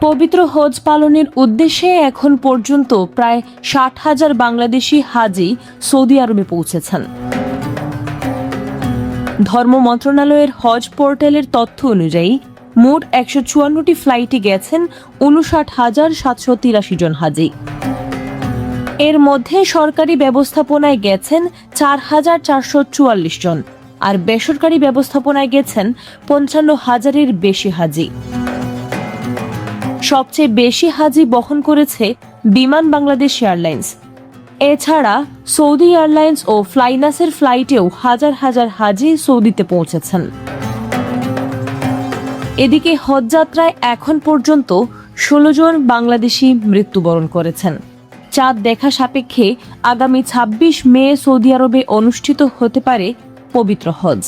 পবিত্র হজ পালনের উদ্দেশ্যে এখন পর্যন্ত প্রায় ৬০,০০০ বাংলাদেশি হাজি সৌদি আরবে পৌঁছেছেন। ধর্ম মন্ত্রণালয়ের হজ পোর্টালের তথ্য অনুযায়ী মোট ১৫৪টি ফ্লাইটে গেছেন ৫৯,৭৮৩ জন হাজি। এর মধ্যে সরকারি ব্যবস্থাপনায় গেছেন ৪,৪৪৪ জন, আর বেসরকারি ব্যবস্থাপনায় গেছেন ৫৫,০০০-এর বেশি হাজি। সবচেয়ে বেশি হাজি বহন করেছে বিমান বাংলাদেশ এয়ারলাইন্স। এছাড়া সৌদি এয়ারলাইন্স ও ফ্লাইনাসের ফ্লাইটেও হাজার হাজার হাজি সৌদিতে পৌঁছেছেন। এদিকে হজযাত্রায় এখন পর্যন্ত ১৬ জন বাংলাদেশি মৃত্যুবরণ করেছেন। চাঁদ দেখা সাপেক্ষে আগামী ২৬ মে সৌদি আরবে অনুষ্ঠিত হতে পারে পবিত্র হজ।